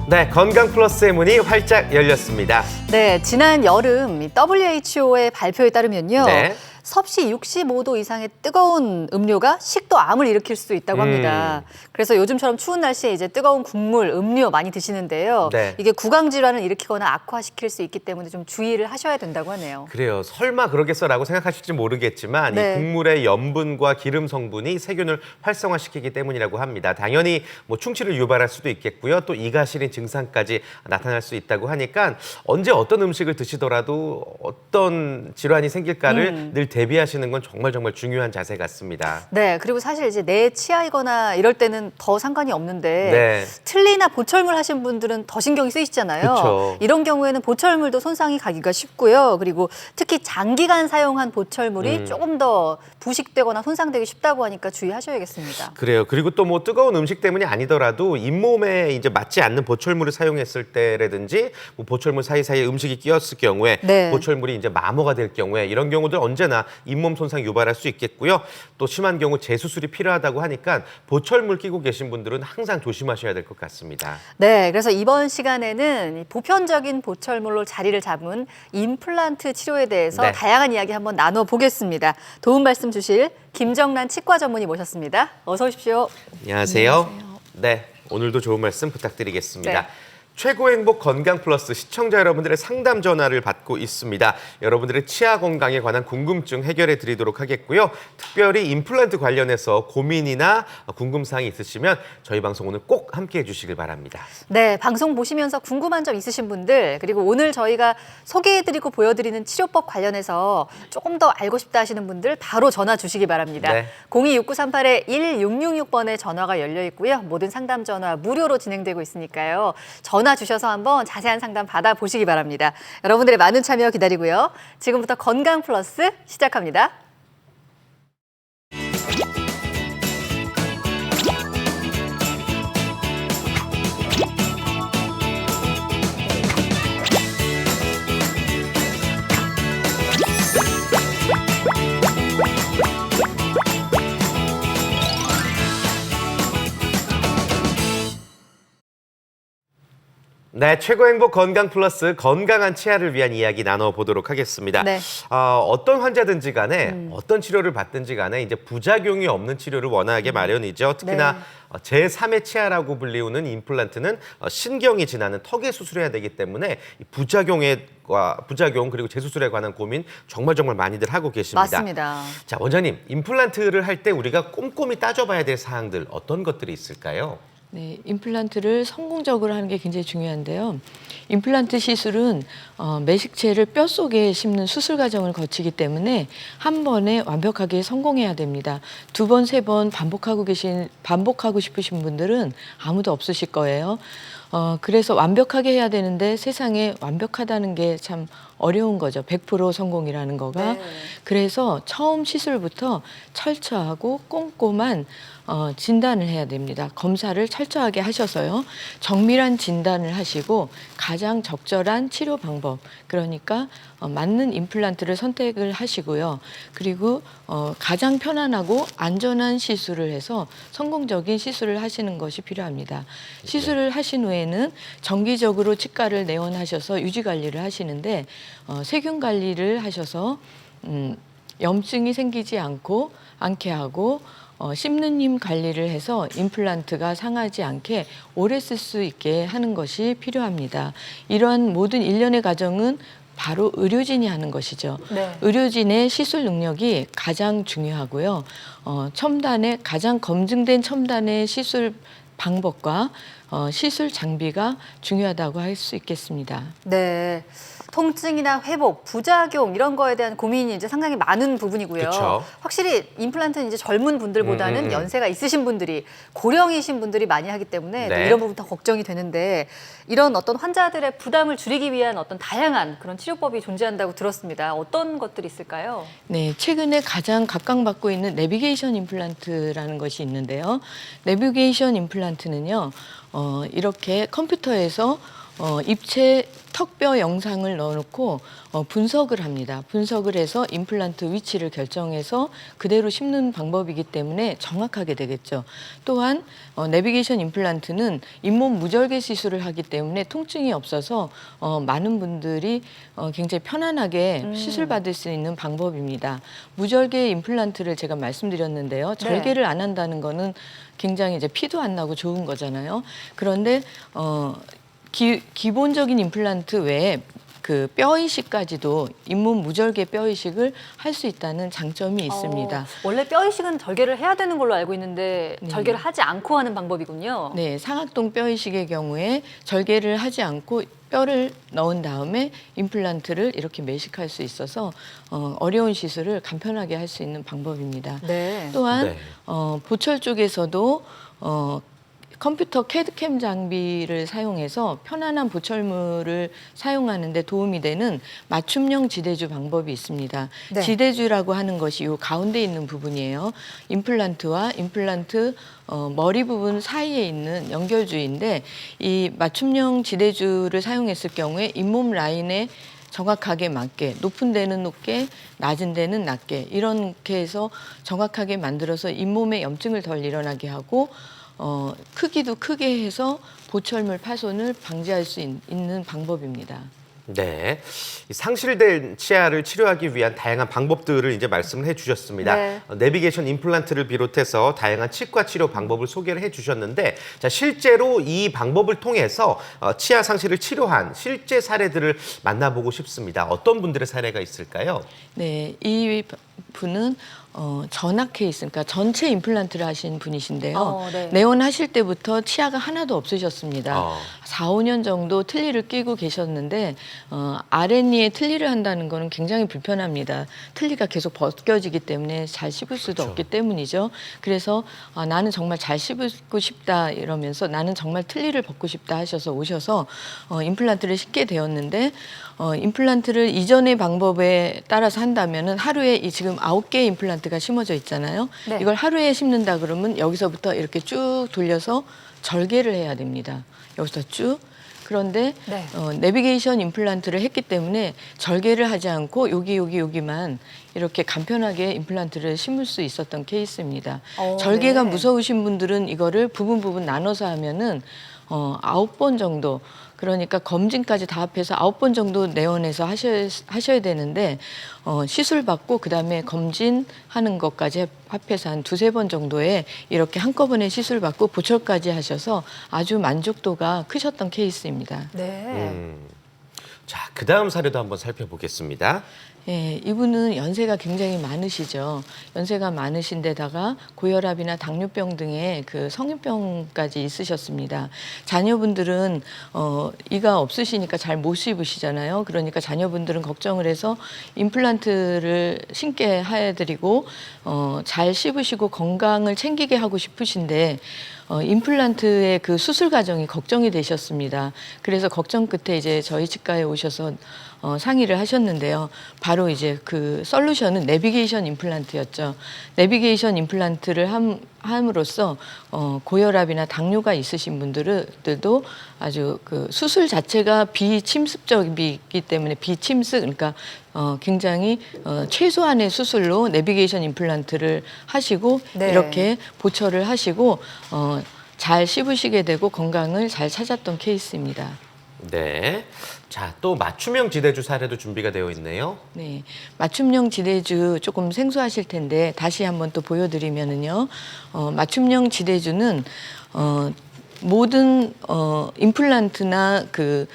네, 건강 플러스의 문이 활짝 열렸습니다. 네, 지난 여름 WHO의 발표에 따르면요. 네. 섭씨 65도 이상의 뜨거운 음료가 식도암을 일으킬 수도 있다고 합니다. 그래서 요즘처럼 추운 날씨에 이제 뜨거운 국물, 음료 많이 드시는데요. 네. 이게 구강 질환을 일으키거나 악화시킬 수 있기 때문에 좀 주의를 하셔야 된다고 하네요. 그래요. 설마 그러겠어라고 생각하실지 모르겠지만 네. 이 국물의 염분과 기름 성분이 세균을 활성화시키기 때문이라고 합니다. 당연히 뭐 충치를 유발할 수도 있겠고요. 또 이가 시린 증상까지 나타날 수 있다고 하니까 언제 어떤 음식을 드시더라도 어떤 질환이 생길까를 늘 대비하시는 건 정말 중요한 자세 같습니다. 네, 그리고 사실 이제 내 치아이거나 이럴 때는 더 상관이 없는데 네. 틀니나 보철물 하신 분들은 더 신경이 쓰이시잖아요. 그쵸. 이런 경우에는 보철물도 손상이 가기가 쉽고요. 그리고 특히 장기간 사용한 보철물이 조금 더 부식되거나 손상되기 쉽다고 하니까 주의하셔야겠습니다. 그래요. 그리고 또 뭐 뜨거운 음식 때문이 아니더라도 잇몸에 이제 맞지 않는 보철물을 사용했을 때라든지 뭐 보철물 사이사이에 음식이 끼었을 경우에 네. 보철물이 이제 마모가 될 경우에 이런 경우들 언제나 잇몸 손상 유발할 수 있겠고요. 또 심한 경우 재수술이 필요하다고 하니까 보철물 끼고 계신 분들은 항상 조심하셔야 될 것 같습니다. 네, 그래서 이번 시간에는 이 보편적인 보철물로 자리를 잡은 임플란트 치료에 대해서 네. 다양한 이야기 한번 나눠보겠습니다. 도움 말씀 주실 김정란 치과 전문의 모셨습니다. 어서 오십시오. 안녕하세요. 네, 오늘도 좋은 말씀 부탁드리겠습니다. 네. 최고의 행복 건강 플러스 시청자 여러분들의 상담 전화를 받고 있습니다. 여러분들의 치아 건강에 관한 궁금증 해결해 드리도록 하겠고요. 특별히 임플란트 관련해서 고민이나 궁금사항이 있으시면 저희 방송 오늘 꼭 함께 해주시길 바랍니다. 네, 방송 보시면서 궁금한 점 있으신 분들, 그리고 오늘 저희가 소개해드리고 보여드리는 치료법 관련해서 조금 더 알고 싶다 하시는 분들 바로 전화 주시기 바랍니다. 네. 026938-1666번에 전화가 열려 있고요. 모든 상담 전화 무료로 진행되고 있으니까요. 전화 주셔서 한번 자세한 상담 받아보시기 바랍니다. 여러분들의 많은 참여 기다리고요. 지금부터 건강 플러스 시작합니다. 네, 최고 행복 건강 플러스 건강한 치아를 위한 이야기 나눠보도록 하겠습니다. 네. 어떤 환자든지 간에 어떤 치료를 받든지 간에 이제 부작용이 없는 치료를 원하게 마련이죠. 특히나 네. 제3의 치아라고 불리우는 임플란트는 신경이 지나는 턱에 수술해야 되기 때문에 이 부작용 그리고 재수술에 관한 고민 정말 많이들 하고 계십니다. 맞습니다. 자, 원장님, 임플란트를 할 때 우리가 꼼꼼히 따져봐야 될 사항들 어떤 것들이 있을까요? 네, 임플란트를 성공적으로 하는 게 굉장히 중요한데요. 임플란트 시술은 매식체를 뼈 속에 심는 수술 과정을 거치기 때문에 한 번에 완벽하게 성공해야 됩니다. 두 번, 세 번 반복하고 싶으신 분들은 아무도 없으실 거예요. 그래서 완벽하게 해야 되는데 세상에 완벽하다는 게 참 어려운 거죠. 100% 성공이라는 거가. 네. 그래서 처음 시술부터 철저하고 꼼꼼한 진단을 해야 됩니다. 검사를 철저하게 하셔서요. 정밀한 진단을 하시고 가장 적절한 치료 방법, 그러니까 맞는 임플란트를 선택을 하시고요. 그리고 가장 편안하고 안전한 시술을 해서 성공적인 시술을 하시는 것이 필요합니다. 시술을 하신 후에는 정기적으로 치과를 내원하셔서 유지 관리를 하시는데 세균 관리를 하셔서 염증이 생기지 않게 하고 씹는 힘 관리를 해서 임플란트가 상하지 않게 오래 쓸 수 있게 하는 것이 필요합니다. 이러한 모든 일련의 과정은 바로 의료진이 하는 것이죠. 네. 의료진의 시술 능력이 가장 중요하고요. 가장 검증된 첨단의 시술 방법과 시술 장비가 중요하다고 할 수 있겠습니다. 네. 통증이나 회복, 부작용 이런 거에 대한 고민이 이제 상당히 많은 부분이고요. 그쵸. 확실히 임플란트는 이제 젊은 분들보다는 연세가 있으신 분들이, 고령이신 분들이 많이 하기 때문에 또 네. 이런 부분 더 걱정이 되는데, 이런 어떤 환자들의 부담을 줄이기 위한 어떤 다양한 그런 치료법이 존재한다고 들었습니다. 어떤 것들이 있을까요? 네, 최근에 가장 각광받고 있는 내비게이션 임플란트라는 것이 있는데요. 내비게이션 임플란트는요, 이렇게 컴퓨터에서 입체 턱뼈 영상을 넣어놓고 분석을 합니다. 분석을 해서 임플란트 위치를 결정해서 그대로 심는 방법이기 때문에 정확하게 되겠죠. 또한 내비게이션 임플란트는 잇몸 무절개 시술을 하기 때문에 통증이 없어서 많은 분들이 굉장히 편안하게 시술받을 수 있는 방법입니다. 무절개 임플란트를 제가 말씀드렸는데요. 절개를 안 한다는 거는 굉장히 이제 피도 안 나고 좋은 거잖아요. 그런데 기본적인 임플란트 외에 그 뼈 이식까지도 잇몸 무절개 뼈 이식을 할 수 있다는 장점이 있습니다. 원래 뼈 이식은 절개를 해야 되는 걸로 알고 있는데 네. 절개를 하지 않고 하는 방법이군요. 네, 상악동 뼈 이식의 경우에 절개를 하지 않고 뼈를 넣은 다음에 임플란트를 이렇게 매식할 수 있어서 어려운 시술을 간편하게 할 수 있는 방법입니다. 네. 또한 네. 보철 쪽에서도 컴퓨터 캐드캠 장비를 사용해서 편안한 보철물을 사용하는 데 도움이 되는 맞춤형 지대주 방법이 있습니다. 네. 지대주라고 하는 것이 이 가운데 있는 부분이에요. 임플란트와 임플란트 머리 부분 사이에 있는 연결주인데 이 맞춤형 지대주를 사용했을 경우에 잇몸 라인에 정확하게 맞게 높은 데는 높게 낮은 데는 낮게 이렇게 해서 정확하게 만들어서 잇몸에 염증을 덜 일어나게 하고 크기도 크게 해서 보철물 파손을 방지할 수 있는 방법입니다. 네, 이 상실된 치아를 치료하기 위한 다양한 방법들을 이제 말씀을 해주셨습니다. 네. 내비게이션 임플란트를 비롯해서 다양한 치과 치료 방법을 소개를 해주셨는데, 자 실제로 이 방법을 통해서 치아 상실을 치료한 실제 사례들을 만나보고 싶습니다. 어떤 분들의 사례가 있을까요? 네, 이 분은 전악 케이스, 그러니까 전체 임플란트를 하신 분이신데요. 네. 내원하실 때부터 치아가 하나도 없으셨습니다. 4, 5년 정도 틀니를 끼고 계셨는데 아랫니에 틀니를 한다는 거는 굉장히 불편합니다. 틀니가 계속 벗겨지기 때문에 잘 씹을 수도 그렇죠. 없기 때문이죠. 그래서 나는 정말 잘 씹고 싶다 이러면서 나는 정말 틀니를 벗고 싶다 하셔서 오셔서 임플란트를 싣게 되었는데 임플란트를 이전의 방법에 따라서 한다면은 하루에 이 지금 9개의 임플란트가 심어져 있잖아요. 네. 이걸 하루에 심는다 그러면 여기서부터 이렇게 쭉 돌려서 절개를 해야 됩니다. 여기서 쭉. 그런데 네. 내비게이션 임플란트를 했기 때문에 절개를 하지 않고 여기만 이렇게 간편하게 임플란트를 심을 수 있었던 케이스입니다. 절개가 네. 무서우신 분들은 이거를 부분 나눠서 하면은 9번 정도, 그러니까 검진까지 다 합해서 9번 정도 내원해서 하셔야 되는데 시술 받고 그다음에 검진하는 것까지 합해서 한 2-3번 정도에 이렇게 한꺼번에 시술 받고 보철까지 하셔서 아주 만족도가 크셨던 케이스입니다. 네. 자, 그 다음 사례도 한번 살펴보겠습니다. 예, 이분은 연세가 굉장히 많으시죠. 연세가 많으신데다가 고혈압이나 당뇨병 등의 그 성인병까지 있으셨습니다. 자녀분들은 이가 없으시니까 잘 못 씹으시잖아요. 그러니까 자녀분들은 걱정을 해서 임플란트를 신게 해드리고 잘 씹으시고 건강을 챙기게 하고 싶으신데 임플란트의 그 수술 과정이 걱정이 되셨습니다. 그래서 걱정 끝에 이제 저희 치과에 오셔서 상의를 하셨는데요. 바로 이제 그 솔루션은 내비게이션 임플란트였죠. 내비게이션 임플란트를 함으로써 고혈압이나 당뇨가 있으신 분들도 아주 그 수술 자체가 비침습적이기 때문에 비침습, 그러니까 굉장히 최소한의 수술로 내비게이션 임플란트를 하시고 네. 이렇게 보철을 하시고 잘 씹으시게 되고 건강을 잘 찾았던 케이스입니다. 네. 자, 또 맞춤형 지대주 사례도 준비가 되어 있네요. 네, 맞춤형 지대주 조금 생소하실 텐데 다시 한번 또 보여드리면은요, 맞춤형 지대주는 모든 임플란트나 그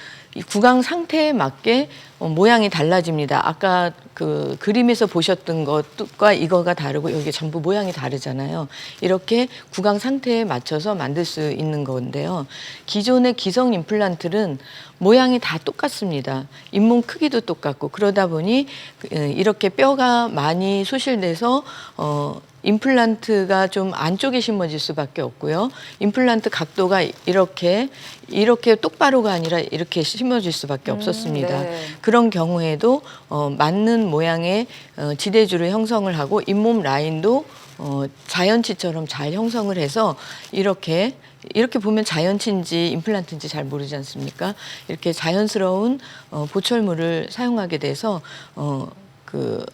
구강 상태에 맞게 모양이 달라집니다. 아까 그 그림에서 보셨던 것과 이거가 다르고 여기 전부 모양이 다르잖아요. 이렇게 구강 상태에 맞춰서 만들 수 있는 건데요. 기존의 기성 임플란트는 모양이 다 똑같습니다. 잇몸 크기도 똑같고 그러다 보니 이렇게 뼈가 많이 소실돼서 임플란트가 좀 안쪽에 심어질 수밖에 없고요. 임플란트 각도가 이렇게 똑바로가 아니라 이렇게 심어질 수밖에 없었습니다. 네. 그런 경우에도 맞는 모양의 지대주를 형성을 하고 잇몸 라인도 자연치처럼 잘 형성을 해서 이렇게 보면 자연치인지 임플란트인지 잘 모르지 않습니까? 이렇게 자연스러운 보철물을 사용하게 돼서 그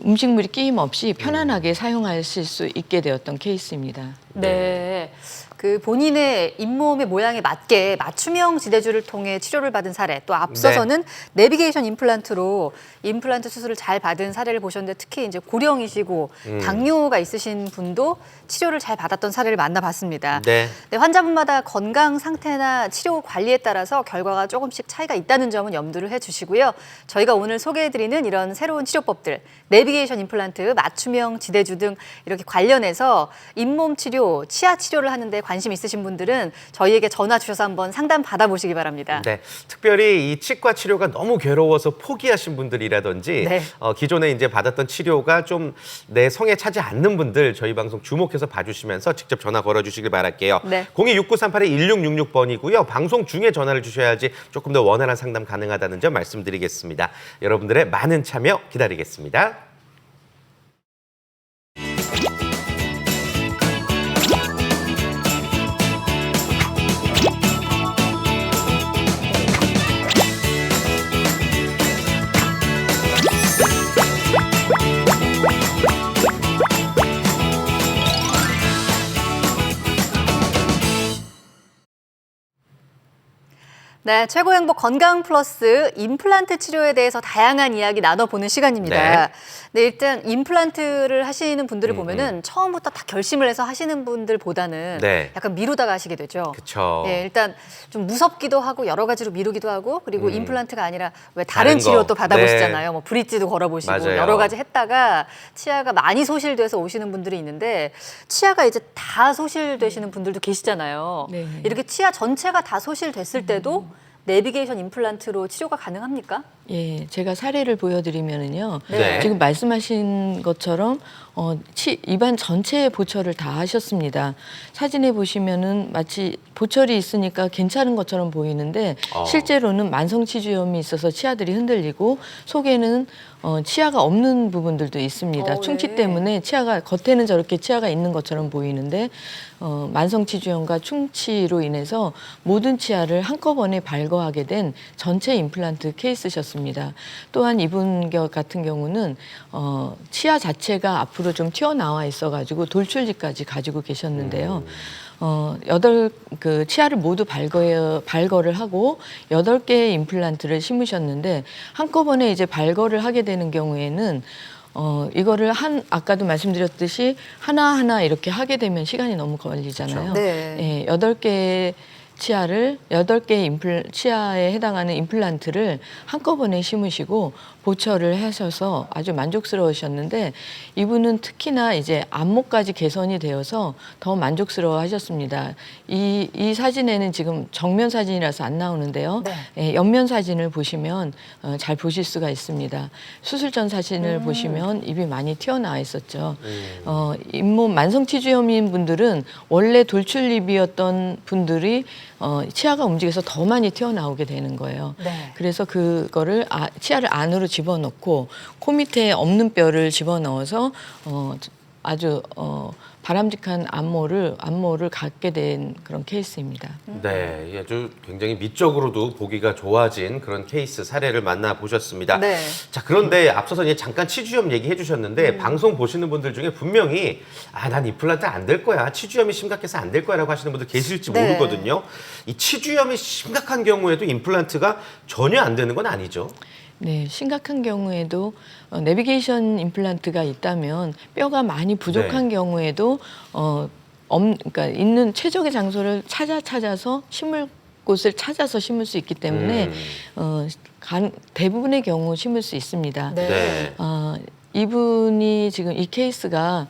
음식물이 끼임 없이 편안하게 사용하실 수 있게 되었던 케이스입니다. 네. 그 본인의 잇몸의 모양에 맞게 맞춤형 지대주를 통해 치료를 받은 사례, 또 앞서서는 내비게이션 임플란트로 임플란트 수술을 잘 받은 사례를 보셨는데, 특히 이제 고령이시고 당뇨가 있으신 분도 치료를 잘 받았던 사례를 만나봤습니다. 네. 네, 환자분마다 건강 상태나 치료 관리에 따라서 결과가 조금씩 차이가 있다는 점은 염두를 해주시고요. 저희가 오늘 소개해드리는 이런 새로운 치료법들, 내비게이션 임플란트, 맞춤형 지대주 등 이렇게 관련해서 잇몸 치료, 치아 치료를 하는데 관심 있으신 분들은 저희에게 전화 주셔서 한번 상담 받아보시기 바랍니다. 네, 특별히 이 치과 치료가 너무 괴로워서 포기하신 분들이라든지 네. 기존에 이제 받았던 치료가 좀 내 성에 차지 않는 분들 저희 방송 주목해서 봐주시면서 직접 전화 걸어주시길 바랄게요. 네. 026938-1666번이고요. 방송 중에 전화를 주셔야지 조금 더 원활한 상담 가능하다는 점 말씀드리겠습니다. 여러분들의 많은 참여 기다리겠습니다. 네, 최고 행복 건강 플러스 임플란트 치료에 대해서 다양한 이야기 나눠보는 시간입니다. 네, 일단 임플란트를 하시는 분들을 보면은 처음부터 다 결심을 해서 하시는 분들보다는 네. 약간 미루다가 하시게 되죠. 그렇죠. 네, 일단 좀 무섭기도 하고 여러 가지로 미루기도 하고, 그리고 임플란트가 아니라 왜 다른 다른 치료 거. 또 받아보시잖아요. 뭐 브릿지도 걸어보시고 맞아요. 여러 가지 했다가 치아가 많이 소실돼서 오시는 분들이 있는데, 치아가 이제 다 소실되시는 분들도 계시잖아요. 네. 이렇게 치아 전체가 다 소실됐을 때도 내비게이션 임플란트로 치료가 가능합니까? 예, 제가 사례를 보여드리면은요. 네. 지금 말씀하신 것처럼 입안 전체의 보철을 다 하셨습니다. 사진에 보시면은 마치 보철이 있으니까 괜찮은 것처럼 보이는데 실제로는 만성치주염이 있어서 치아들이 흔들리고 속에는 치아가 없는 부분들도 있습니다. 충치 네. 때문에 치아가 겉에는 저렇게 치아가 있는 것처럼 보이는데 만성치주염과 충치로 인해서 모든 치아를 한꺼번에 발거하게 된 전체 임플란트 케이스셨습니다. 또한 이분 같은 경우는 치아 자체가 앞으로 좀 튀어나와 있어가지고 돌출지까지 가지고 계셨는데요. 그 치아를 모두 발거를 하고 8개의 임플란트를 심으셨는데, 한꺼번에 이제 발거를 하게 되는 경우에는 이거를 아까도 말씀드렸듯이 하나하나 이렇게 하게 되면 시간이 너무 걸리잖아요. 그렇죠. 네. 예, 8개의 치아에 해당하는 임플란트를 한꺼번에 심으시고 보철을 하셔서 아주 만족스러우셨는데, 이분은 특히나 이제 안목까지 개선이 되어서 더 만족스러워 하셨습니다. 이 사진에는 지금 정면 사진이라서 안 나오는데요. 네. 예, 옆면 사진을 보시면 잘 보실 수가 있습니다. 수술 전 사진을 보시면 입이 많이 튀어나와 있었죠. 잇몸 만성치주염인 분들은 원래 돌출입이었던 분들이 치아가 움직여서 더 많이 튀어나오게 되는 거예요. 네. 그래서 그거를 치아를 안으로 집어넣고 코 밑에 없는 뼈를 집어넣어서 아주 바람직한 안모를 갖게 된 그런 케이스입니다. 네, 이 아주 굉장히 미적으로도 보기가 좋아진 그런 케이스 사례를 만나보셨습니다. 네. 자, 그런데 앞서서 이제 잠깐 치주염 얘기해 주셨는데 방송 보시는 분들 중에 분명히 난 임플란트 안 될 거야. 치주염이 심각해서 안 될 거야 라고 하시는 분들 계실지 네. 모르거든요. 이 치주염이 심각한 경우에도 임플란트가 전혀 안 되는 건 아니죠. 네, 심각한 경우에도 내비게이션 임플란트가 있다면 뼈가 많이 부족한 네. 경우에도 그러니까 있는 최적의 장소를 찾아서 심을 곳을 찾아서 심을 수 있기 때문에 대부분의 경우 심을 수 있습니다. 네. 이분이 지금 이 케이스가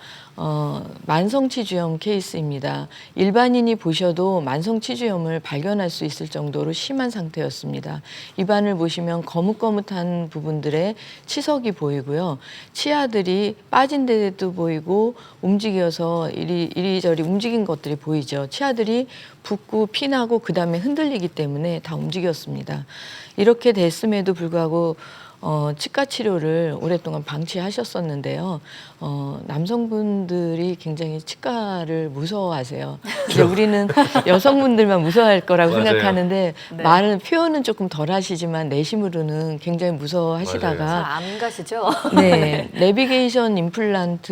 만성치주염 케이스입니다. 일반인이 보셔도 만성치주염을 발견할 수 있을 정도로 심한 상태였습니다. 입안을 보시면 거뭇거뭇한 부분들의 치석이 보이고요. 치아들이 빠진 데도 보이고 움직여서 이리저리 움직인 것들이 보이죠. 치아들이 붓고 피나고 그다음에 흔들리기 때문에 다 움직였습니다. 이렇게 됐음에도 불구하고 치과 치료를 오랫동안 방치하셨었는데요. 남성분들이 굉장히 치과를 무서워하세요. 이제 우리는 여성분들만 무서워할 거라고 맞아요. 생각하는데 네. 말은 표현은 조금 덜 하시지만 내심으로는 굉장히 잘 무서워하시다가 안 가시죠? 네, 내비게이션 임플란트라는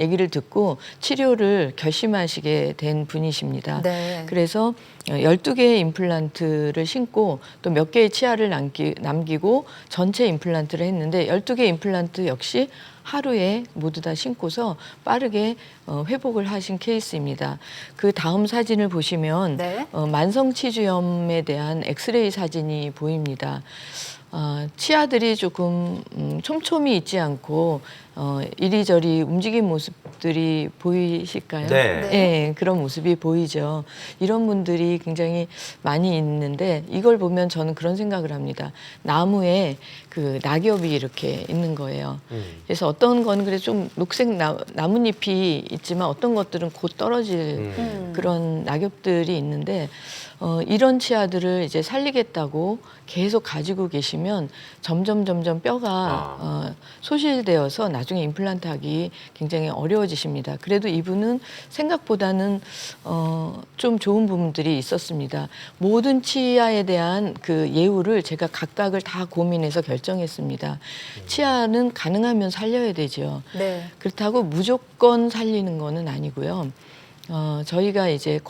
얘기를 듣고 치료를 결심하시게 된 분이십니다. 네. 그래서 12개의 임플란트를 신고 또 몇 개의 치아를 남기고 전체 임플란트를 했는데 12개 임플란트 역시 하루에 모두 다 신고서 빠르게 회복을 하신 케이스입니다. 그 다음 사진을 보시면 네. 만성 치주염에 대한 엑스레이 사진이 보입니다. 치아들이 조금 촘촘히 있지 않고 이리저리 움직인 모습들이 보이실까요? 네. 네, 그런 모습이 보이죠. 이런 분들이 굉장히 많이 있는데 이걸 보면 저는 그런 생각을 합니다. 나무에 그 낙엽이 이렇게 있는 거예요. 그래서 어떤 건 그래 좀 녹색 나뭇잎이 있지만 어떤 것들은 곧 떨어질 그런 낙엽들이 있는데 이런 치아들을 이제 살리겠다고 계속 가지고 계시면 점점 뼈가 소실되어서 나중에 임플란트 하기 굉장히 어려워지십니다. 그래도 이분은 생각보다는 좀 좋은 부분들이 있었습니다. 모든 치아에 대한 그 예우를 제가 각각을 다 고민해서 결정했습니다. 치아는 가능하면 살려야 되죠. 네. 그렇다고 무조건 살리는 거는 아니고요. 저희가 이제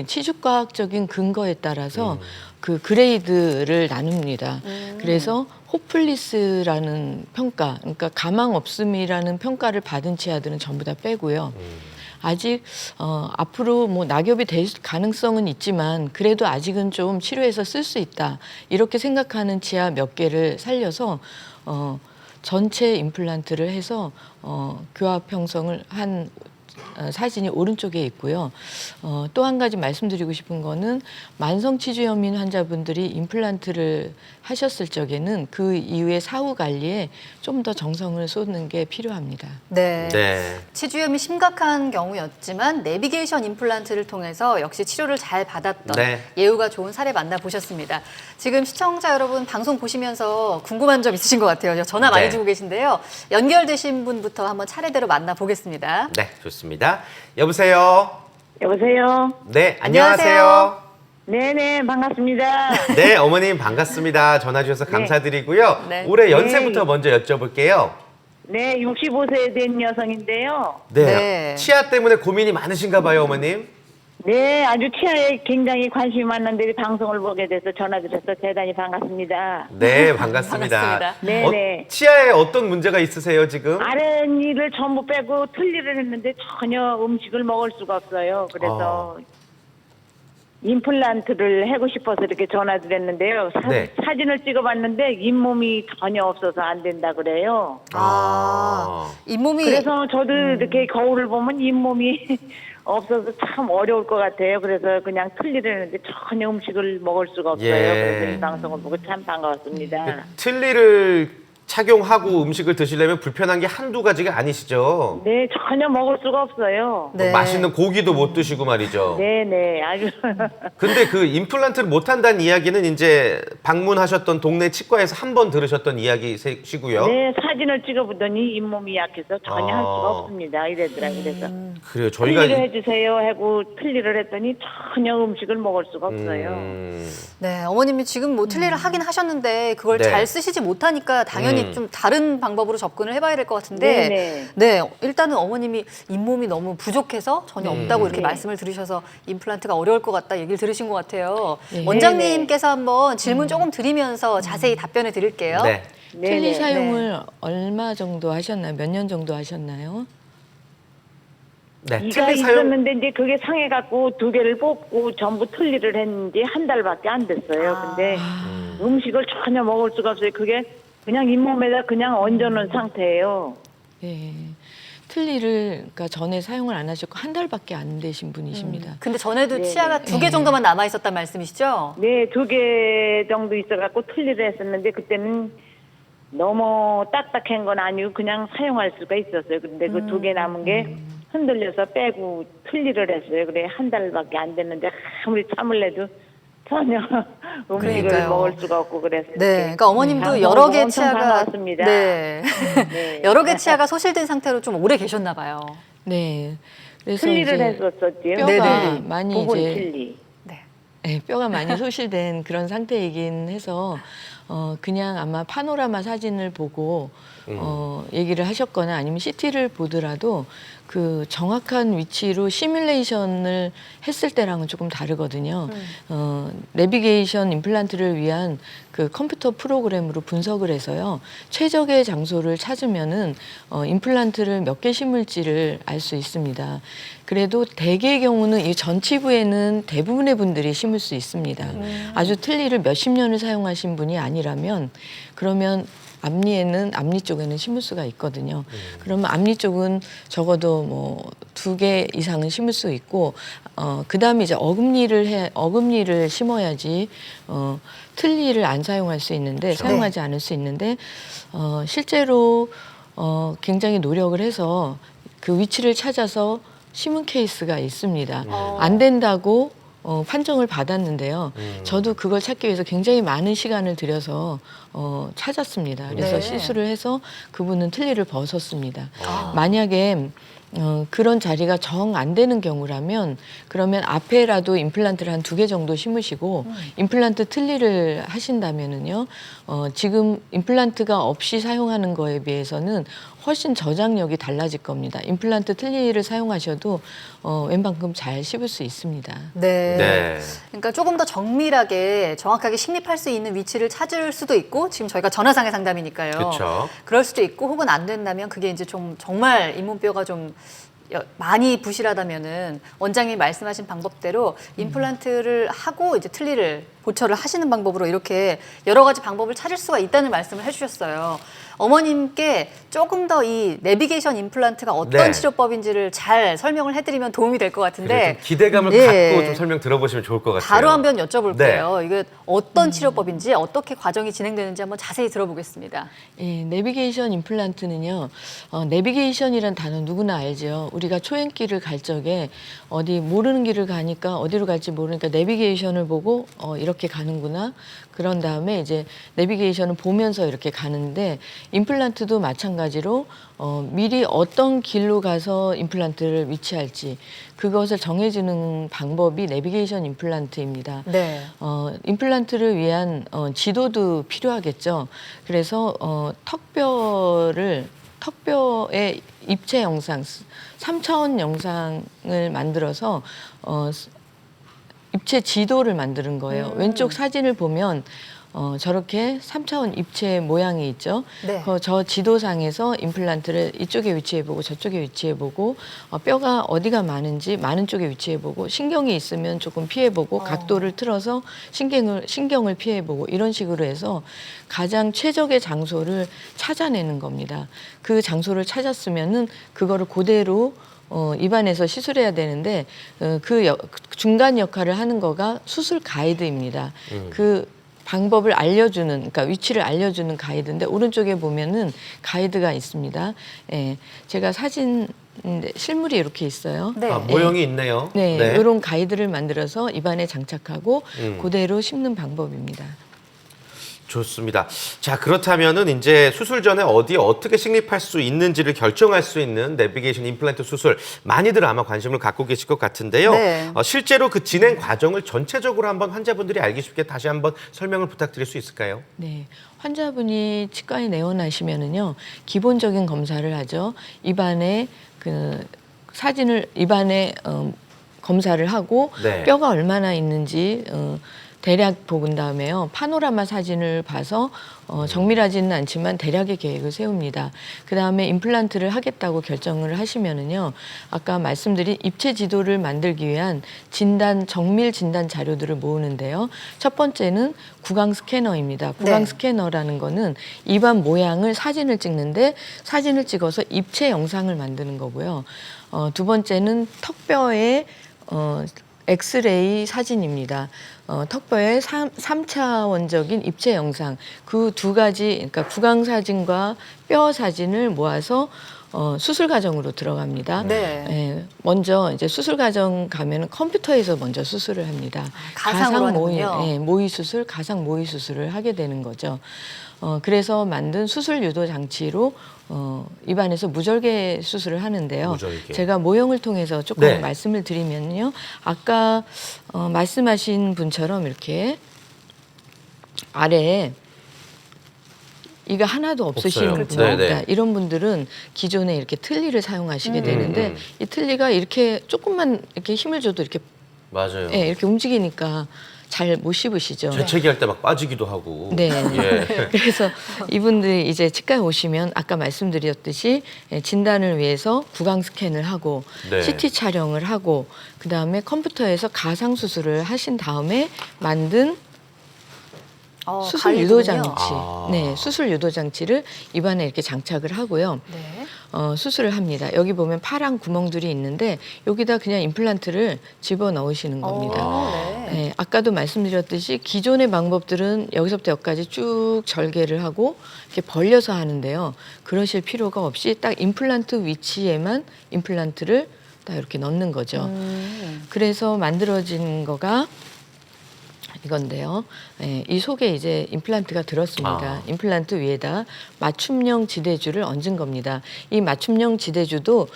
치주과학적인 근거에 따라서 그 그레이드를 나눕니다. 그래서 호플리스라는 평가, 그러니까 가망 없음이라는 평가를 받은 치아들은 전부 다 빼고요. 아직 앞으로 뭐 낙엽이 될 가능성은 있지만 그래도 아직은 좀 치료해서 쓸 수 있다. 이렇게 생각하는 치아 몇 개를 살려서 전체 임플란트를 해서 교합 형성을 한 사진이 오른쪽에 있고요. 또 한 가지 말씀드리고 싶은 거는 만성 치주염인 환자분들이 임플란트를 하셨을 적에는 그 이후에 사후 관리에 좀 더 정성을 쏟는 게 필요합니다. 네. 네. 치주염이 심각한 경우였지만 내비게이션 임플란트를 통해서 역시 치료를 잘 받았던 네. 예후가 좋은 사례 만나보셨습니다. 지금 시청자 여러분 방송 보시면서 궁금한 점 있으신 것 같아요. 전화 많이 네. 주고 계신데요. 연결되신 분부터 한번 차례대로 만나보겠습니다. 네, 좋습니다. 여보세요. 여보세요. 네, 안녕하세요. 안녕하세요. 네네, 반갑습니다. 네, 어머님 반갑습니다. 전화 주셔서 감사드리고요. 네. 올해 연세부터 먼저 여쭤볼게요. 네, 65세 된 여성인데요. 네. 네. 치아 때문에 고민이 많으신가 봐요, 어머님. 네, 아주 치아에 굉장히 관심이 많은데 방송을 보게 돼서 전화드려서 대단히 반갑습니다. 네, 반갑습니다. 반갑습니다. 네네. 치아에 어떤 문제가 있으세요, 지금? 아랫니를 전부 빼고 틀니를 했는데 전혀 음식을 먹을 수가 없어요. 그래서 임플란트를 하고 싶어서 이렇게 전화드렸는데요. 네. 사진을 찍어봤는데 잇몸이 전혀 없어서 안 된다 그래요. 잇몸이 그래서 저도 이렇게 거울을 보면 잇몸이 없어서 참 어려울 것 같아요. 그래서 그냥 틀니를 했는데 전혀 음식을 먹을 수가 없어요. 예. 그래서 이 방송을 보고 참 반가웠습니다. 틀니를 착용하고 음식을 드시려면 불편한 게 한두 가지가 아니시죠? 네, 전혀 먹을 수가 없어요. 네. 맛있는 고기도 못 드시고 말이죠. 네네, 아주. 근데 그 임플란트를 못 한다는 이야기는 이제 방문하셨던 동네 치과에서 한 번 들으셨던 이야기시고요. 네, 사진을 찍어보더니 잇몸이 약해서 전혀 할 수가 없습니다. 이래더라고요. 그래서 그래요. 저희가 틀니를 해주세요 하고 틀니를 했더니 전혀 음식을 먹을 수가 없어요. 네, 어머님이 지금 뭐 틀니를 하긴 하셨는데 그걸 네. 잘 쓰시지 못하니까 당연히 좀 다른 방법으로 접근을 해봐야 될 것 같은데 네네. 네, 일단은 어머님이 잇몸이 너무 부족해서 전혀 없다고 이렇게 네. 말씀을 들으셔서 임플란트가 어려울 것 같다 얘기를 들으신 것 같아요. 네. 원장님께서 한번 질문 조금 드리면서 자세히 답변해 드릴게요. 네. 네네. 틀니 사용을 얼마 정도 하셨나요? 몇 년 정도 하셨나요? 네. 이가 틀니 사용 있었는데 이제 그게 상해갖고 2개를 뽑고 전부 틀니를 했는지 한 달밖에 안 됐어요. 근데 음식을 전혀 먹을 수가 없어요. 그게 그냥 잇몸에다 그냥 얹어놓은 상태예요. 예. 틀니를 그러니까 전에 사용을 안 하셨고 한 달밖에 안 되신 분이십니다. 근데 전에도 네. 치아가 2개 정도만 남아 있었단 말씀이시죠? 네, 2개 정도 있어갖고 틀니를 했었는데 그때는 너무 딱딱한 건 아니고 그냥 사용할 수가 있었어요. 근데 그 2개 남은 게 흔들려서 빼고 틀니를 했어요. 그래 한 달밖에 안 됐는데 아무리 참을래도 전혀 음식을 그러니까요. 먹을 수가 없고 그래서. 네, 이렇게 그러니까 어머님도 장소도 여러 개 엄청 치아가 다녀왔습니다. 네, 네. 여러 개 치아가 소실된 상태로 좀 오래 계셨나 봐요. 네. 그래서 틀니를 이제 했었었지요. 뼈가 네네. 많이 부분 이제 틀니. 네. 네, 뼈가 많이 소실된 그런 상태이긴 해서 그냥 아마 파노라마 사진을 보고 얘기를 하셨거나 아니면 CT를 보더라도 그 정확한 위치로 시뮬레이션을 했을 때랑은 조금 다르거든요. 내비게이션 임플란트를 위한 그 컴퓨터 프로그램으로 분석을 해서요. 최적의 장소를 찾으면은 임플란트를 몇 개 심을지를 알 수 있습니다. 그래도 대개의 경우는 이 전치부에는 대부분의 분들이 심을 수 있습니다. 아주 틀니를 몇십 년을 사용하신 분이 아니라면 그러면 앞니 쪽에는 심을 수가 있거든요. 그러면 앞니 쪽은 적어도 뭐 2개 이상은 심을 수 있고, 그 다음에 이제 어금니를 심어야지, 틀니를 안 사용할 수 있는데, 그렇죠. 사용하지 않을 수 있는데, 실제로, 굉장히 노력을 해서 그 위치를 찾아서 심은 케이스가 있습니다. 안 된다고 판정을 받았는데요. 저도 그걸 찾기 위해서 굉장히 많은 시간을 들여서 찾았습니다. 그래서 네. 시술을 해서 그분은 틀니를 벗었습니다. 만약에 그런 자리가 정 안 되는 경우라면 그러면 앞에라도 임플란트를 한 2개 정도 심으시고 임플란트 틀니를 하신다면은요. 지금 임플란트가 없이 사용하는 거에 비해서는 훨씬 저장력이 달라질 겁니다. 임플란트 틀니를 사용하셔도 웬만큼 잘 씹을 수 있습니다. 네. 네. 그러니까 조금 더 정밀하게 정확하게 식립할 수 있는 위치를 찾을 수도 있고 지금 저희가 전화상의 상담이니까요. 그렇죠. 그럴 수도 있고 혹은 안 된다면 그게 이제 좀 정말 잇몸뼈가 좀 많이 부실하다면은 원장님이 말씀하신 방법대로 임플란트를 하고 이제 틀니를 보철을 하시는 방법으로 이렇게 여러 가지 방법을 찾을 수가 있다는 말씀을 해주셨어요. 어머님께 조금 더 이 내비게이션 임플란트가 어떤 네. 치료법인지를 잘 설명을 해드리면 도움이 될 것 그래, 같은데 좀 기대감을 네. 갖고 좀 설명 들어보시면 좋을 것 같아요. 바로 한번 여쭤볼게요. 이게 어떤 치료법인지 어떻게 과정이 진행되는지 한번 자세히 들어보겠습니다. 예, 내비게이션 임플란트는요. 내비게이션이란 단어 누구나 알죠. 우리가 초행길을 갈 적에 어디 모르는 길을 가니까 어디로 갈지 모르니까 내비게이션을 보고 이렇게 가는구나. 그런 다음에 이제 내비게이션을 보면서 이렇게 가는데 임플란트도 마찬가지로 미리 어떤 길로 가서 임플란트를 위치할지 그것을 정해주는 방법이 내비게이션 임플란트입니다. 네. 임플란트를 위한 지도도 필요하겠죠. 그래서 턱뼈의 입체 영상, 3차원 영상을 만들어서 입체 지도를 만드는 거예요. 왼쪽 사진을 보면 저렇게 3차원 입체 모양이 있죠. 네. 저 지도상에서 임플란트를 이쪽에 위치해보고 저쪽에 위치해보고 뼈가 어디가 많은지 많은 쪽에 위치해보고 신경이 있으면 조금 피해보고 각도를 틀어서 신경을 피해보고 이런 식으로 해서 가장 최적의 장소를 찾아내는 겁니다. 그 장소를 찾았으면은 그거를 그대로 입안에서 시술해야 되는데 그 중간 역할을 하는 거가 수술 가이드입니다. 그 방법을 알려주는, 그러니까 위치를 알려주는 가이드인데 오른쪽에 보면은 가이드가 있습니다. 예, 제가 실물이 이렇게 있어요. 네. 모형이 있네요. 네, 이런 가이드를 만들어서 입안에 장착하고 그대로 심는 방법입니다. 좋습니다. 자, 그렇다면은 이제 수술 전에 어디에 어떻게 식립할 수 있는지를 결정할 수 있는 내비게이션 임플란트 수술 많이들 아마 관심을 갖고 계실 것 같은데요. 네. 실제로 그 진행 과정을 전체적으로 한번 환자분들이 알기 쉽게 다시 한번 설명을 부탁드릴 수 있을까요? 네, 환자분이 치과에 내원하시면은요 기본적인 검사를 하죠. 입안에 입안에 검사를 하고 네. 뼈가 얼마나 있는지 대략 보은 다음에요. 파노라마 사진을 봐서 정밀하지는 않지만 대략의 계획을 세웁니다. 그 다음에 임플란트를 하겠다고 결정을 하시면은요. 아까 말씀드린 입체 지도를 만들기 위한 정밀 진단 자료들을 모으는데요. 첫 번째는 구강 스캐너입니다. 구강 네. 스캐너라는 거는 입안 모양을 사진을 찍는데 사진을 찍어서 입체 영상을 만드는 거고요. 두 번째는 턱뼈의 엑스레이 사진입니다. 턱뼈의 3차원적인 입체 영상 그 2가지 그러니까 구강 사진과 뼈 사진을 모아서 수술 과정으로 들어갑니다. 네. 예, 먼저 이제 수술 과정 가면은 컴퓨터에서 먼저 수술을 합니다. 가상으로 하는군요. 모의 수술, 가상 모의 수술을 하게 되는 거죠. 그래서 만든 수술 유도 장치로 입안에서 무절개 수술을 하는데요. 무절개. 제가 모형을 통해서 조금 네. 말씀을 드리면요. 아까 말씀하신 분처럼 이렇게 아래에 이가 하나도 없으신 없어요. 분, 네네. 그러니까 이런 분들은 기존에 이렇게 틀니를 사용하시게 되는데 이 틀니가 이렇게 조금만 이렇게 힘을 줘도 이렇게 맞아요. 예, 이렇게 움직이니까 잘 못 씹으시죠. 재채기 할 때 막 빠지기도 하고. 네. 예. 그래서 이분들이 이제 치과에 오시면 아까 말씀드렸듯이 진단을 위해서 구강 스캔을 하고 네. CT 촬영을 하고 그다음에 컴퓨터에서 가상 수술을 하신 다음에 만든 수술 유도 가이드군요. 장치, 아. 네, 수술 유도 장치를 입안에 이렇게 장착을 하고요. 네. 수술을 합니다. 여기 보면 파란 구멍들이 있는데 여기다 그냥 임플란트를 집어 넣으시는 겁니다. 네. 네, 아까도 말씀드렸듯이 기존의 방법들은 여기서부터 여기까지 쭉 절개를 하고 이렇게 벌려서 하는데요. 그러실 필요가 없이 딱 임플란트 위치에만 임플란트를 딱 이렇게 넣는 거죠. 그래서 만들어진 거가 이건데요. 예, 이 속에 이제 임플란트가 들었습니다. 아. 임플란트 위에다 맞춤형 지대주를 얹은 겁니다. 이 맞춤형 지대주도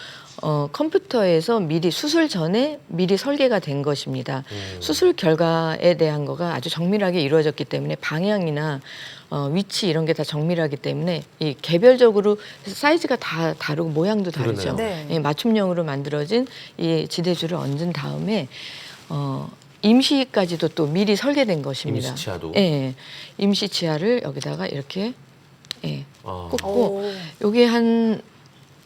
컴퓨터에서 미리 수술 전에 미리 설계가 된 것입니다. 수술 결과에 대한 거가 아주 정밀하게 이루어졌기 때문에 방향이나 위치 이런 게 다 정밀하기 때문에 이 개별적으로 사이즈가 다 다르고 모양도 다르죠. 그러네요. 네. 예, 맞춤형으로 만들어진 이 지대주를 얹은 다음에 임시까지도 또 미리 설계된 것입니다. 임시치아도? 예, 임시치아를 여기다가 이렇게 꽂고 오. 요게 한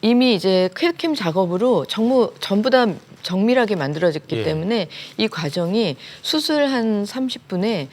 이미 이제 쾌캠 작업으로 전부 다 정밀하게 만들어졌기 예. 때문에 이 과정이 수술 한 30분에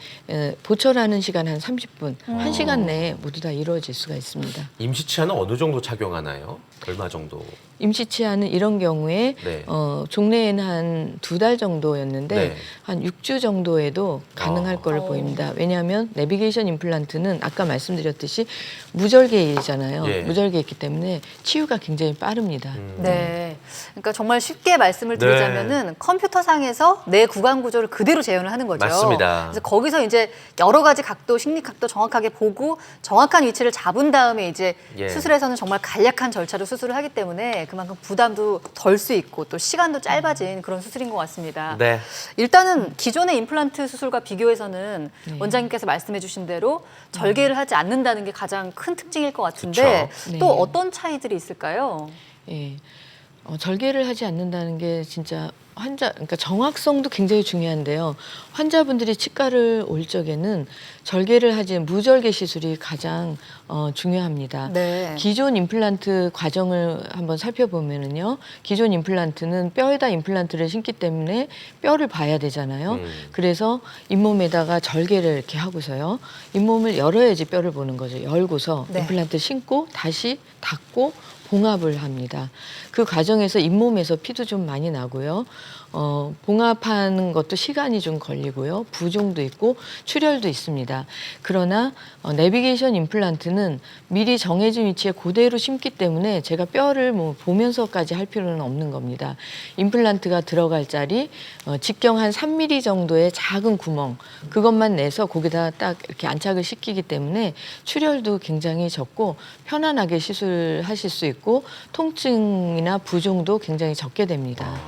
보철하는 시간 한 30분, 1시간 내에 모두 다 이루어질 수가 있습니다. 임시치아는 어느 정도 착용하나요? 얼마 정도? 임시치아는 이런 경우에 네. 종래에는 한 2달 정도였는데 네. 한 6주 정도에도 가능할 걸로 보입니다. 왜냐하면 내비게이션 임플란트는 아까 말씀드렸듯이 무절개이잖아요. 예. 무절개이기 때문에 치유가 굉장히 빠릅니다. 네. 그러니까 정말 쉽게 말씀을 네. 드리자면은 컴퓨터상에서 내 구강 구조를 그대로 재현을 하는 거죠. 맞습니다. 그래서 거기서 이제 여러 가지 각도, 식리 각도 정확하게 보고 정확한 위치를 잡은 다음에 이제 예. 수술에서는 정말 간략한 절차로 수술을 하기 때문에 그만큼 부담도 덜 수 있고 또 시간도 짧아진 그런 수술인 것 같습니다. 네. 일단은 기존의 임플란트 수술과 비교해서는 원장님께서 말씀해 주신 대로 절개를 하지 않는다는 게 가장 큰 특징일 것 같은데 그쵸. 또 네. 어떤 차이들이 있을까요? 예. 절개를 하지 않는다는 게 진짜 그러니까 정확성도 굉장히 중요한데요. 환자분들이 치과를 올 적에는 절개를 하지 무절개 시술이 가장 중요합니다. 네. 기존 임플란트 과정을 한번 살펴보면은요. 기존 임플란트는 뼈에다 임플란트를 심기 때문에 뼈를 봐야 되잖아요. 그래서 잇몸에다가 절개를 이렇게 하고서요. 잇몸을 열어야지 뼈를 보는 거죠. 열고서 네. 임플란트 심고 다시 닫고 봉합을 합니다. 그 과정에서 잇몸에서 피도 좀 많이 나고요. 봉합하는 것도 시간이 좀 걸리고요. 부종도 있고 출혈도 있습니다. 그러나 내비게이션 임플란트는 미리 정해진 위치에 그대로 심기 때문에 제가 뼈를 뭐 보면서까지 할 필요는 없는 겁니다. 임플란트가 들어갈 자리 직경 한 3mm 정도의 작은 구멍 그것만 내서 거기다 딱 이렇게 안착을 시키기 때문에 출혈도 굉장히 적고 편안하게 시술하실 수 있고 통증이나 부종도 굉장히 적게 됩니다.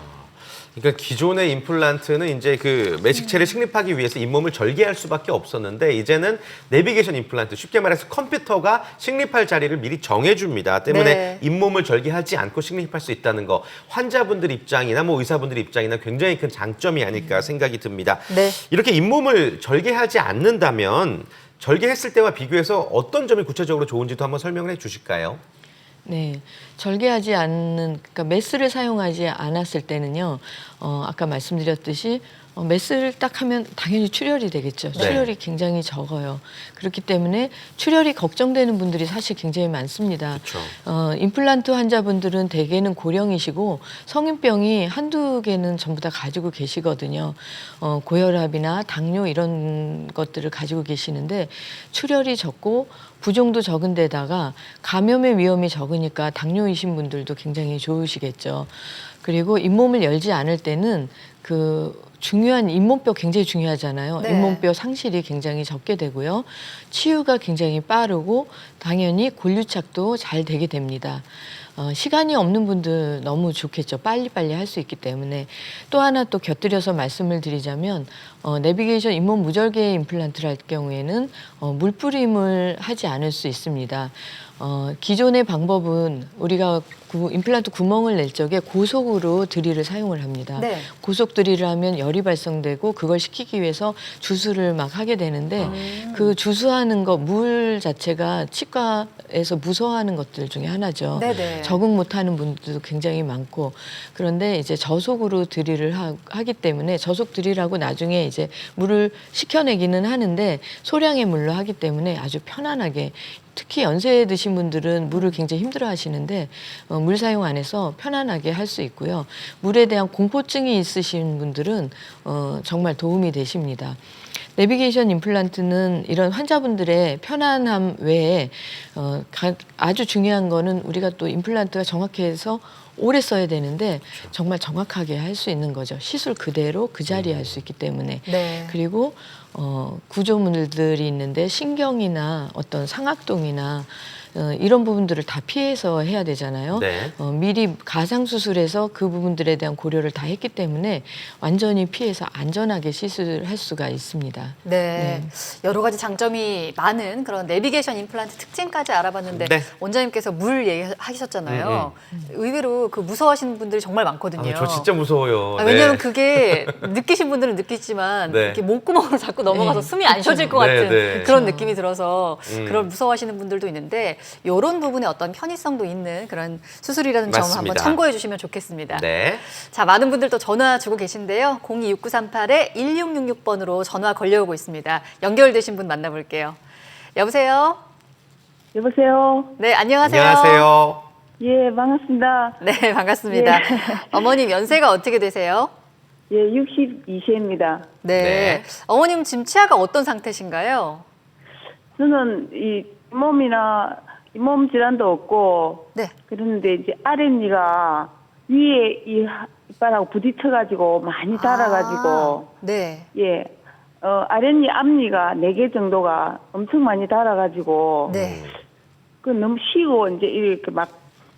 그러니까 기존의 임플란트는 이제 그 매식체를 식립하기 위해서 잇몸을 절개할 수밖에 없었는데 이제는 내비게이션 임플란트 쉽게 말해서 컴퓨터가 식립할 자리를 미리 정해줍니다. 때문에 네. 잇몸을 절개하지 않고 식립할 수 있다는 거 환자분들 입장이나 뭐 의사분들 입장이나 굉장히 큰 장점이 아닐까 생각이 듭니다. 네. 이렇게 잇몸을 절개하지 않는다면 절개했을 때와 비교해서 어떤 점이 구체적으로 좋은지도 한번 설명을 해주실까요? 네, 절개하지 않는, 그러니까 메스를 사용하지 않았을 때는요, 아까 말씀드렸듯이 메스를 딱 하면 당연히 출혈이 되겠죠. 네. 출혈이 굉장히 적어요. 그렇기 때문에 출혈이 걱정되는 분들이 사실 굉장히 많습니다. 그렇죠. 임플란트 환자분들은 대개는 고령이시고 성인병이 한두 개는 전부 다 가지고 계시거든요. 고혈압이나 당뇨 이런 것들을 가지고 계시는데 출혈이 적고 부종도 적은 데다가 감염의 위험이 적으니까 당뇨이신 분들도 굉장히 좋으시겠죠. 그리고 잇몸을 열지 않을 때는 그 중요한 잇몸뼈 굉장히 중요하잖아요. 네. 잇몸뼈 상실이 굉장히 적게 되고요. 치유가 굉장히 빠르고 당연히 골유착도 잘 되게 됩니다. 시간이 없는 분들 너무 좋겠죠. 빨리빨리 할 수 있기 때문에. 또 하나 또 곁들여서 말씀을 드리자면 내비게이션 잇몸 무절개 임플란트를 할 경우에는 물뿌림을 하지 않을 수 있습니다. 기존의 방법은 우리가 임플란트 구멍을 낼 적에 고속으로 드릴을 사용을 합니다. 네. 고속 드릴을 하면 열이 발생되고 그걸 식히기 위해서 주수를 막 하게 되는데 그 주수하는 거 물 자체가 치과에서 무서워하는 것들 중에 하나죠. 네네. 적응 못하는 분들도 굉장히 많고 그런데 이제 저속으로 드릴을 하기 때문에 저속 드릴하고 나중에 이제 물을 식혀내기는 하는데 소량의 물로 하기 때문에 아주 편안하게 특히 연세 드신 분들은 물을 굉장히 힘들어 하시는데 물 사용 안 해서 편안하게 할 수 있고요. 물에 대한 공포증이 있으신 분들은 정말 도움이 되십니다. 내비게이션 임플란트는 이런 환자분들의 편안함 외에 아주 중요한 거는 우리가 또 임플란트가 정확해서 오래 써야 되는데 정말 정확하게 할 수 있는 거죠. 시술 그대로 그 자리에 할 수 있기 때문에. 네. 그리고 구조물들이 있는데 신경이나 어떤 상악동이나 이런 부분들을 다 피해서 해야 되잖아요. 네. 미리 가상 수술해서 그 부분들에 대한 고려를 다 했기 때문에 완전히 피해서 안전하게 시술할 수가 있습니다. 네. 여러 가지 장점이 많은 그런 내비게이션 임플란트 특징까지 알아봤는데 네. 원장님께서 물 얘기하셨잖아요. 의외로 그 무서워하시는 분들이 정말 많거든요. 저 진짜 무서워요. 왜냐하면 네. 그게 느끼신 분들은 느끼지만 네. 이렇게 목구멍으로 자꾸 넘어가서 네. 숨이 안 쉬어질 것 네, 같은 네. 그런 느낌이 들어서 음. 그걸 무서워하시는 분들도 있는데 이런 부분에 어떤 편의성도 있는 그런 수술이라는 점을 한번 맞습니다. 참고해 주시면 좋겠습니다. 네. 자, 많은 분들 또 전화 주고 계신데요. 026938-1666번으로 전화 걸려오고 있습니다. 연결되신 분 만나볼게요. 여보세요? 여보세요. 네, 안녕하세요. 안녕하세요. 예, 반갑습니다. 네, 반갑습니다. 예. 어머님 연세가 어떻게 되세요? 예, 62세입니다. 네. 네. 어머님 지금 치아가 어떤 상태신가요? 저는 이 잇몸 질환도 없고 네. 그런데 이제 아랫니가 위에 이 이빨하고 부딪혀가지고 많이 달아가지고 네. 예, 아랫니 앞니가 4개 정도가 엄청 많이 달아가지고 네. 그 너무 쉬고 이제 이렇게 막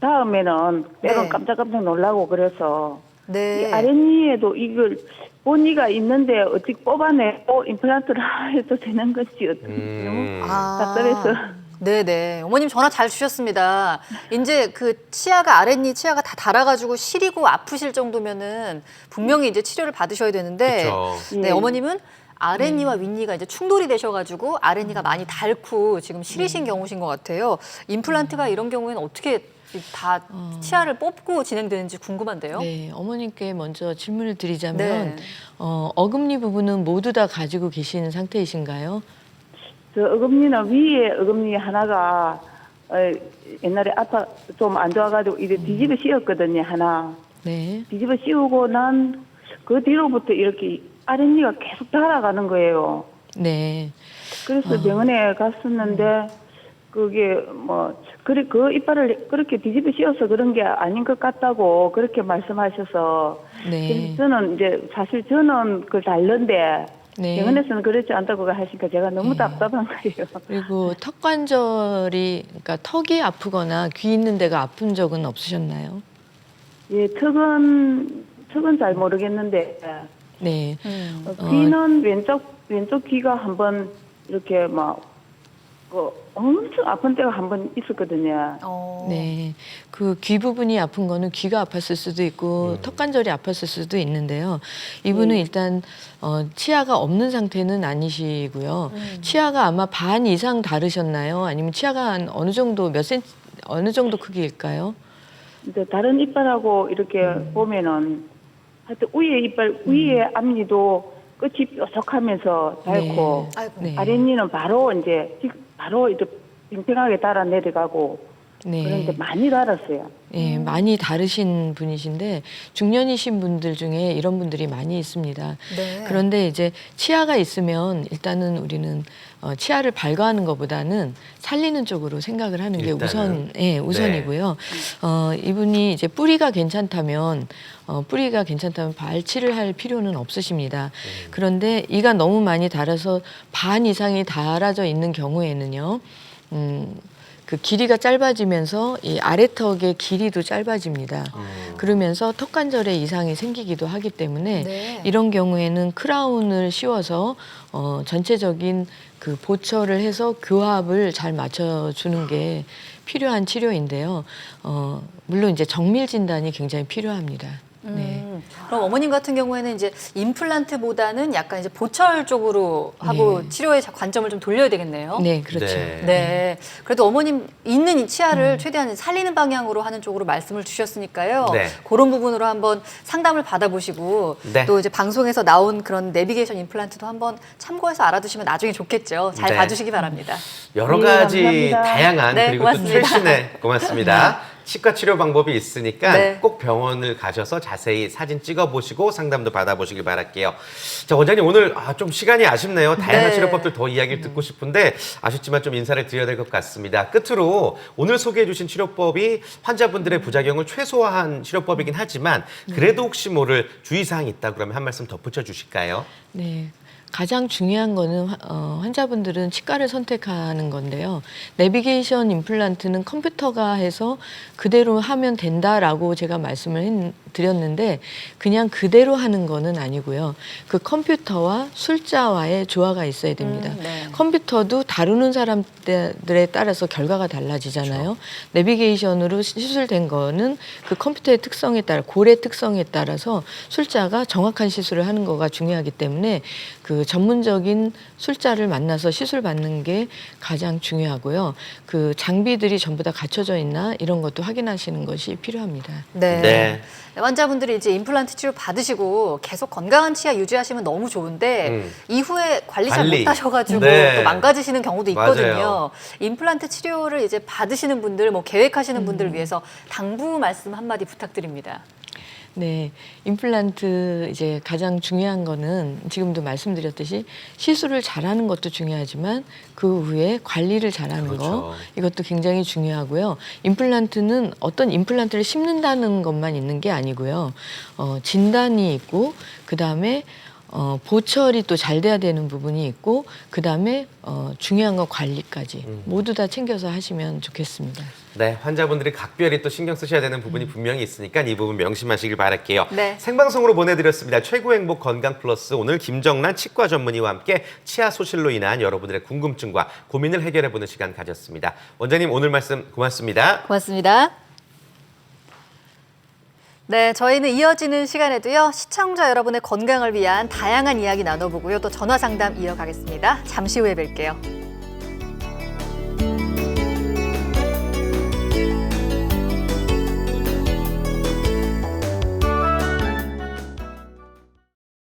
닿으면은 때론 네. 깜짝깜짝 놀라고 그래서 이 네. 아랫니에도 이걸 본니가 있는데 어떻게 뽑아내고 임플란트를 해도 되는 건지 어떻게 너무 답답해서. 네네. 어머님 전화 잘 주셨습니다. 이제 그 치아가 아랫니 치아가 다 닳아가지고 시리고 아프실 정도면은 분명히 이제 치료를 받으셔야 되는데 그렇죠. 네, 예. 어머님은 아랫니와 윗니가 이제 충돌이 되셔가지고 아랫니가 많이 닳고 지금 시리신 경우신 것 같아요. 임플란트가 이런 경우에는 어떻게 다 치아를 뽑고 진행되는지 궁금한데요. 네, 어머님께 먼저 질문을 드리자면 네. 어금니 부분은 모두 다 가지고 계시는 상태이신가요? 저 어금니는 위에 어금니 하나가 옛날에 아파 좀 안 좋아가지고 이제 뒤집어 씌웠거든요 하나. 네. 뒤집어 씌우고 난 그 뒤로부터 이렇게 아랫니가 계속 달아가는 거예요. 네. 그래서 병원에 갔었는데 그게 뭐 그래 그 이빨을 그렇게 뒤집어 씌워서 그런 게 아닌 것 같다고 그렇게 말씀하셔서 네. 그래서 저는 이제 사실 저는 그 달른데 네. 병원에서는 그렇지 않다고 하시니까 제가 너무 답답한 거예요. 그리고 턱 관절이 그러니까 턱이 아프거나 귀 있는 데가 아픈 적은 없으셨나요? 예, 턱은 잘 모르겠는데 네. 귀는 왼쪽 귀가 한번 이렇게 막 엄청 아픈 때가 한 번 있었거든요. 네. 그 귀 부분이 아픈 거는 귀가 아팠을 수도 있고 턱 관절이 아팠을 수도 있는데요. 이분은 일단 치아가 없는 상태는 아니시고요. 치아가 아마 반 이상 다르셨나요? 아니면 치아가 한 어느 정도 어느 정도 크기일까요? 이제 다른 이빨하고 이렇게 보면은 하여튼 위에 이빨, 위에 앞니도 끝이 뾰족하면서 닳고, 아이고. 네. 아랫니는 바로 이제, 바로 이렇게 팽팽하게 달아 내려가고, 네. 그런데 많이 달았어요. 예, 많이 다르신 분이신데 중년이신 분들 중에 이런 분들이 많이 있습니다. 네. 그런데 이제 치아가 있으면 일단은 우리는 치아를 발과하는 것보다는 살리는 쪽으로 생각을 하는 게 일단은. 우선이고요. 이분이 이제 뿌리가 괜찮다면 발치를 할 필요는 없으십니다. 그런데 이가 너무 많이 닳아서 반 이상이 닳아져 있는 경우에는요. 그 길이가 짧아지면서 이 아래턱의 길이도 짧아집니다. 그러면서 턱관절에 이상이 생기기도 하기 때문에 네. 이런 경우에는 크라운을 씌워서 전체적인 그 보철을 해서 교합을 잘 맞춰주는 게 필요한 치료인데요. 물론 이제 정밀 진단이 굉장히 필요합니다. 네. 그럼 어머님 같은 경우에는 이제 임플란트보다는 약간 이제 보철 쪽으로 하고 네. 치료의 관점을 좀 돌려야 되겠네요. 네, 그렇죠. 네. 네. 그래도 어머님 있는 이 치아를 최대한 살리는 방향으로 하는 쪽으로 말씀을 주셨으니까요. 네. 그런 부분으로 한번 상담을 받아보시고 네. 또 이제 방송에서 나온 그런 내비게이션 임플란트도 한번 참고해서 알아두시면 나중에 좋겠죠. 잘 네. 봐주시기 바랍니다. 여러 네, 가지 감사합니다. 다양한 네, 그리고 고맙습니다. 또 최신의 고맙습니다. 치과 치료 방법이 있으니까 네. 꼭 병원을 가셔서 자세히 사진 찍어보시고 상담도 받아보시길 바랄게요. 자, 원장님 오늘 좀 시간이 아쉽네요. 다양한 네. 치료법들 더 이야기를 듣고 싶은데 아쉽지만 좀 인사를 드려야 될 것 같습니다. 끝으로 오늘 소개해 주신 치료법이 환자분들의 부작용을 최소화한 치료법이긴 하지만 그래도 혹시 모를 주의사항이 있다 그러면 한 말씀 덧붙여 주실까요? 네. 가장 중요한 거는 환자분들은 치과를 선택하는 건데요. 내비게이션 임플란트는 컴퓨터가 해서 그대로 하면 된다라고 제가 말씀을 드렸는데 그냥 그대로 하는 거는 아니고요. 그 컴퓨터와 술자와의 조화가 있어야 됩니다. 네. 컴퓨터도 다루는 사람들에 따라서 결과가 달라지잖아요. 내비게이션으로 시술된 거는 그 컴퓨터의 특성에 따라 골의 특성에 따라서 술자가 정확한 시술을 하는 거가 중요하기 때문에 그 전문적인 술자를 만나서 시술 받는 게 가장 중요하고요. 그 장비들이 전부 다 갖춰져 있나 이런 것도 확인하시는 것이 필요합니다. 네. 네. 환자분들이 이제 임플란트 치료 받으시고 계속 건강한 치아 유지하시면 너무 좋은데 이후에 관리 잘 관리. 못하셔가지고 네. 또 망가지시는 경우도 있거든요. 맞아요. 임플란트 치료를 이제 받으시는 분들, 뭐 계획하시는 분들을 위해서 당부 말씀 한마디 부탁드립니다. 네, 임플란트 이제 가장 중요한 거는 지금도 말씀드렸듯이 시술을 잘하는 것도 중요하지만 그 후에 관리를 잘하는 그렇죠. 거 이것도 굉장히 중요하고요. 임플란트는 어떤 임플란트를 심는다는 것만 있는 게 아니고요. 진단이 있고 그 다음에 보철이 또 잘 돼야 되는 부분이 있고 그 다음에 중요한 건 관리까지 모두 다 챙겨서 하시면 좋겠습니다. 네, 환자분들이 각별히 또 신경 쓰셔야 되는 부분이 분명히 있으니까 이 부분 명심하시길 바랄게요. 네. 생방송으로 보내드렸습니다. 최고의 행복 건강 플러스 오늘 김정란 치과 전문의와 함께 치아 소실로 인한 여러분들의 궁금증과 고민을 해결해보는 시간 가졌습니다. 원장님 오늘 말씀 고맙습니다. 고맙습니다. 네, 저희는 이어지는 시간에도요, 시청자 여러분의 건강을 위한 다양한 이야기 나눠보고요, 또 전화 상담 이어가겠습니다. 잠시 후에 뵐게요.